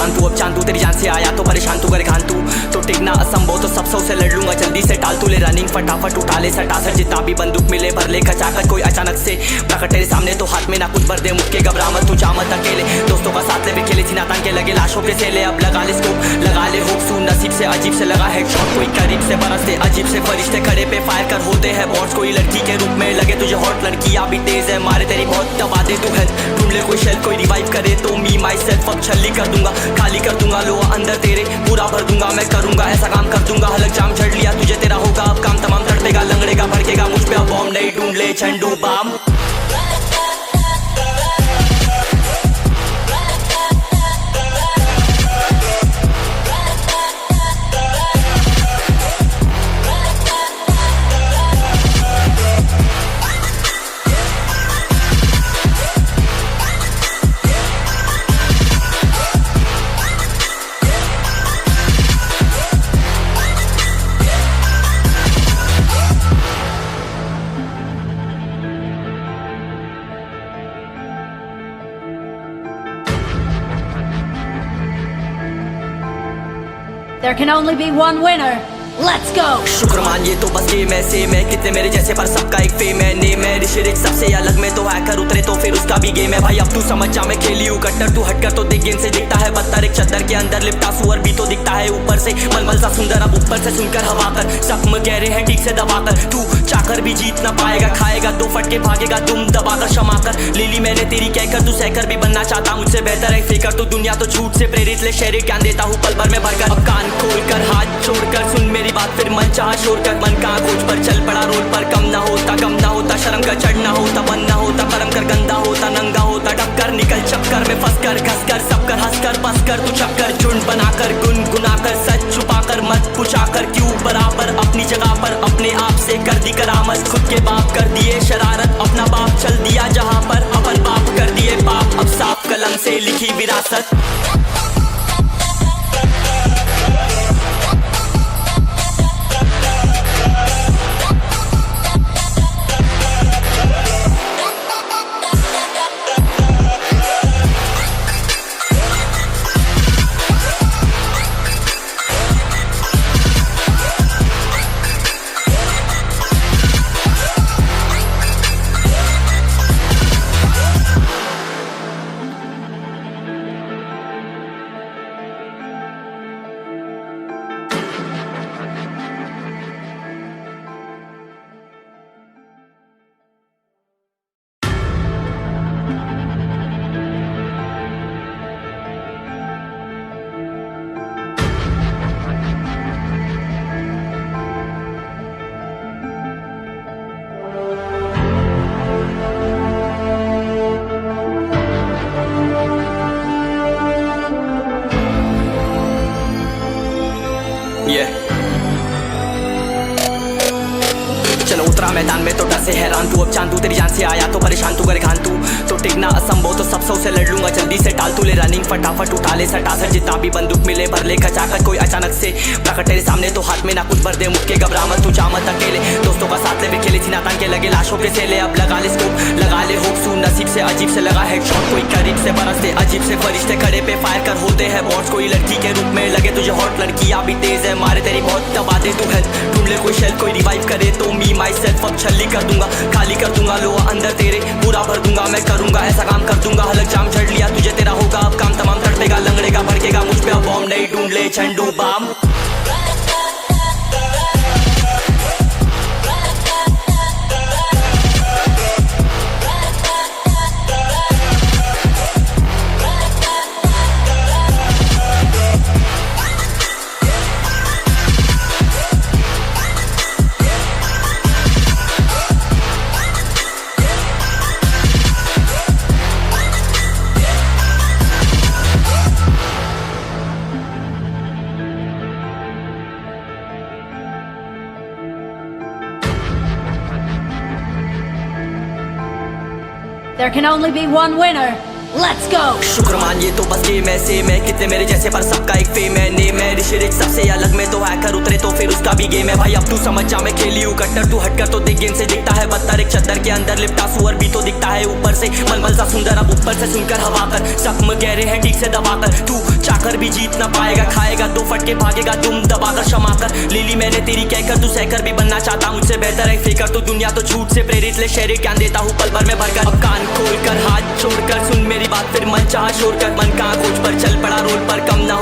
हैरान तू अब चांदू तेरी जान से आया तो परेशान तू करे खान तू तो टिकना असंभव तो सब सौ से लड़ लूंगा जल्दी से टाल तू ले रनिंग फटाफट उठा ले सटासट जितना भी बंदूक मिले भर ले खचाखट कोई अचानक से प्रकट तेरे सामने तो हाथ में ना कुछ भर दे मुझके घबरा मत तू जा मत अकेले दोस्तों का साथ ले भी खेले सीना तान के लगे लाशों के सेले अब लगा ले स्कोप लगा ले होप सू नसीब से अजीब से लगा हेडशॉट कोई करीब से बरसते अजीब से फरिश्ते खड़े पे फायर कर होते हैं बॉट्स कोई लड़की के रूप में लगे तुझे हॉट लड़कियां भी तेज है मारे तेरी बहुत दबा दे तू हेल्थ ढूंढ ले कोई शेल कोई रिवाइव करे तो मी माई सेल्फ अब छल्ली कर दूंगा खाली कर दूंगा लो अंदर तेरे पूरा भर दूंगा मैं करूंगा ऐसा काम कर दूंगा हलक जाम झड़ लिया तुझे तेरा होगा अब काम तमाम तड़पेगा लंगड़ेगा भड़केगा मुझ पे अब बॉम्ब नहीं ढूंढ ले झंडू balm There can only be one winner. Let's go! शुक्र मान ये तो बस गेम है सेम है कितने मेरे जैसे पर सबका एक फेम है नेम है ऋषि सबसे अलग में तो हैकर उतरे तो फिर उसका भी गेम है भाई अब तू समझ जा मैं खेली हूँ कट्टर तू हटकर तो देख गेम से दिखता है पत्थर एक चद्दर के अंदर लिपटा सुअर भी तो दिखता है ऊपर से मलमल सा सुंदर अब ऊपर से सुनकर हवा कर जख्म गहरे हैं ठीक से दबाकर तू चाकर भी जीत ना पाएगा खाएगा दो फटके भागेगा तुम दबाकर क्षमा कर ले ली मैंने तेरी कहकर तू सहकर भी बनना चाहता मुझसे बेहतर है फेकर तो दुनिया तो झूठ से प्रेरित ले शहरी ज्ञान देता हूँ पल भर में भरकर अब कान खोलकर हाथ छोड़कर सुन मेरी बात फिर मन चाह शोर कर मन कहाँ खोज पर चल पड़ा रोड पर कम ना होता शर्म कर चढ़ना होता बन ना होता कर्म कर गंदा होता नंगा होता टक्कर निकल चक्कर में फंस कर घस कर सब कर हंस कर बस कर तू चक्कर झुंड बनाकर गुनगुनाकर सच छुपाकर मत पूछाकर क्यों बराबर अपनी जगह पर अपने आप से कर दी करामत खुद के बाप कर दिए शरारत अपना बाप चल दिया जहाँ पर अपन बाप कर दिए बाप अब साफ कलम से लिखी विरासत चलो उतरा मैदान में तो डर से हैरान तू अब चांदू तेरी जान से आया तो परेशान तू करे खान तू तो टिकना असंभव तो सब सौ से लड़ लूंगा जल्दी से टाल तू ले रनिंग फटाफट उठा ले सटासट जितना भी बंदूक मिले भर ले खचाखट कोई अचानक से प्रकट तेरे सामने तो हाथ में ना कुछ भर दे मुझके घबरा मत तू जा मत अकेले दोस्तों का साथ ले भी खेले सीना तान के लगे लाशों के सेले अब लगा ले स्कोप लगा ले होप सू नसीब से अजीब से लगा हेडशॉट कोई करीब से बरसते अजीब से फरिश्ते खड़े पे फायर कर होते हैं बॉट्स कोई लड़की के रूप में लगे तुझे हॉट लड़कियां भी तेज है मारे तेरी बहुत दबा दे तू हेल्थ ढूंढ ले कोई शेल कोई रिवाइव करे तो मी माई सेल्फ अब छल्ली कर दूंगा खाली कर दूंगा लो अंदर तेरे पूरा भर दूंगा मैं करूंगा ऐसा काम कर दूंगा हलक जाम झड़ लिया तुझे तेरा होगा अब काम तमाम तड़पेगा लंगड़ेगा भड़केगा मुझ पे अब बॉम्ब नहीं ढूंढ ले झंडू balm There can only be one winner. Let's go. शुक्र मानिए तो बस गेम ऐसे मैं कितने मेरे जैसे पर सबका एक फेम है नेम है ऋषि सबसे अलग में तो हैकर उतरे तो फिर उसका भी गेम है भाई अब तू समझ जा मैं खेली हूँ कट्टर तू हटकर तो देख गेम से दिखता है पत्थर एक चद्दर के अंदर लिपटा सुअर भी तो दिखता है ऊपर से मलमल सा सुंदर अब ऊपर से सुनकर हवा कर जख्म गहरे हैं ठीक से दबाकर तू चाकर भी जीत ना पाएगा खाएगा दो फटके भागेगा तुम दबाकर क्षमा कर ले ली मैंने तेरी कहकर तू सहकर भी बनना चाहता मुझसे बेहतर है फेकर तो दुनिया तो झूठ से प्रेरित ले शहर ज्ञान देता हूँ पल भर में भरकर अब कान खोल कर हाथ छोड़कर सुन मेरी बात फिर मन चाह शोर कर मन का खोज पर चल पड़ा रोल पर कम ना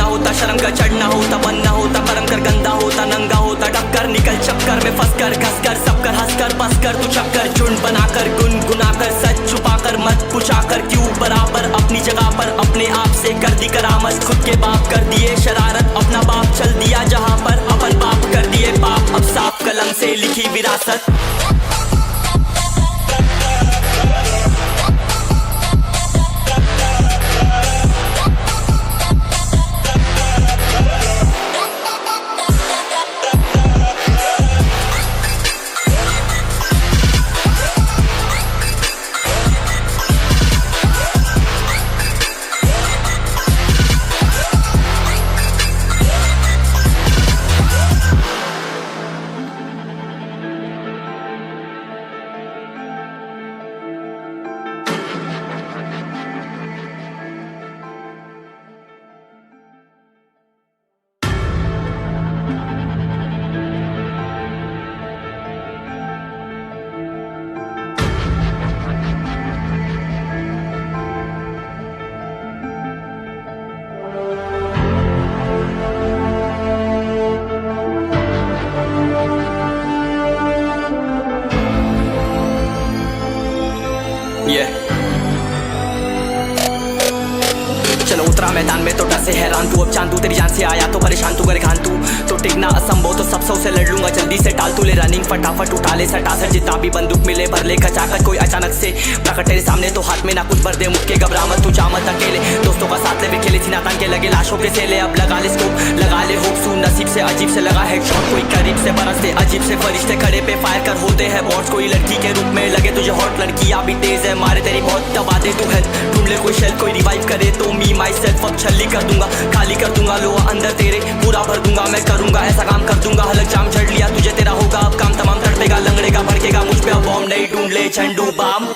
होता शर्म का चढ़ना होता बनना होता कर्म कर गंदा होता नंगा होता टक्कर निकल चक्कर में फंस कर घस कर सब कर हंस कर बस कर तू चक्कर झुंड बनाकर गुनगुनाकर सच छुपाकर मत पूछाकर क्यों बराबर अपनी जगह पर अपने आप से कर दी करामत खुद के बाप कर दिए शरारत अपना बाप चल दिया जहाँ पर अपन बाप कर दिए बाप अब साफ कलम से लिखी विरासत चलो उतरा मैदान में तो डर से हैरान तू अब चांद तू तेरी जान से आया तो परेशान तू करे खान तू तो टिकना असंभव तो सब से लड़ लूंगा जल्दी से टाल तू ले रनिंग फटाफट उठा ले सटा सर जितना भी बंदूक मिले भर ले खचाकर कोई अचानक से प्रकट तेरे सामने तो हाथ में ना कुछ भर दे मुक्के घबरा मत तू जा मत अकेले दोस्तों का साथ ले भी खेले थी नातान के लगे लाशों के सेले अब लगा ले स्कोप लगा ले होप सू नसीब से अजीब से लगा हेडशॉट कोई करीब से बरसते अजीब से फरिश्ते खड़े पे फायर कर होते हैं बॉट्स कोई लड़की के रूप में लगे तुझे हॉट लड़कियां भी तेज है मारे तेरी बहुत दबा दे तू हेल्थ ढूंढ ले कोई शेल कोई रिवाइव करे तो मी माई सेल्फ अब छल्ली कर दूंगा खाली कर दूंगा लो अंदर तेरे पूरा भर दूंगा मैं करूंगा ऐसा काम कर दूंगा हलक जाम चढ़ लिया तुझे तेरा होगा अब काम तमाम तड़पेगा लंगड़ेगा भड़केगा मुझ पे अब बॉम्ब नहीं ढूंढ ले झंडू balm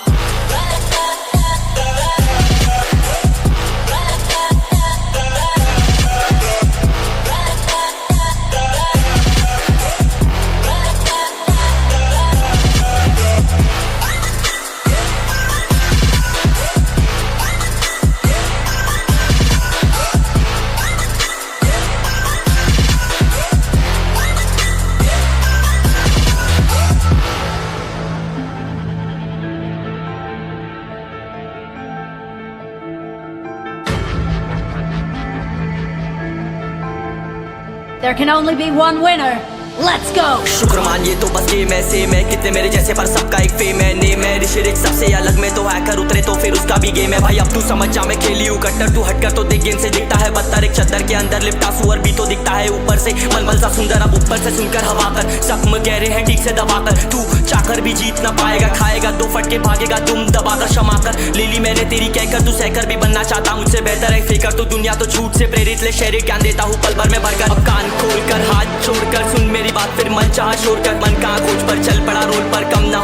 There can only be one winner. Let's go. शुक्र मानिए तो बस गेम ऐसे मैं कितने मेरे जैसे पर सबका एक फेम है नेम है ऋषि सबसे अलग में तो हैकर उतरे तो फिर उसका भी गेम है भाई अब तू समझ जा मैं खेली हूँ कट्टर तू हटकर तो देख गेम से दिखता है पत्थर एक चद्दर के अंदर लिपटा सुअर भी तो दिखता है ऊपर से मलमल सा सुंदर अब ऊपर से सुनकर हवा कर जख्म गहरे हैं ठीक से दबाकर तू चाकर भी जीत ना पाएगा खाएगा दो फटके भागेगा तुम दबाकर क्षमा कर ले ली मैंने तेरी कहकर तू सहकर भी बनना चाहता मुझसे बेहतर है फेकर तो दुनिया तो झूठ से प्रेरित ले शहर ज्ञान देता हूँ पल भर में भरकर अब कान खोल कर हाथ छोड़कर सुन मेरी बात फिर मन चाह शोर कर मन का खोज पर चल पड़ा रोल पर कम ना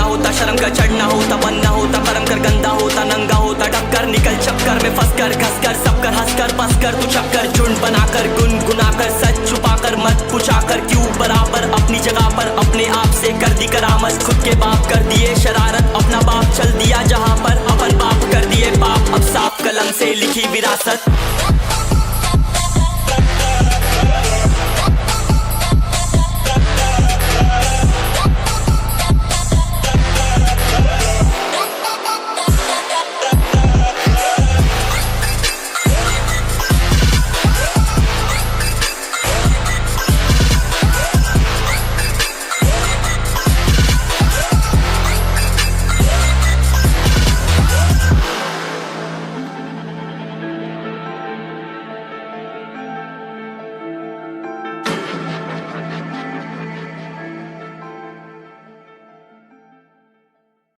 होता शर्म का चढ़ना होता बनना होता कर्म कर गंदा होता नंगा होता टक्कर निकल चक्कर में फंस कर घस कर सब कर हंस कर बस कर तू चक्कर झुंड बनाकर गुनगुनाकर सच छुपाकर मत पूछाकर क्यों बराबर अपनी जगह पर अपने आप से कर दी करामत खुद के बाप कर दिए शरारत अपना बाप चल दिया जहाँ पर अपन बाप कर दिए बाप अब साफ कलम से लिखी विरासत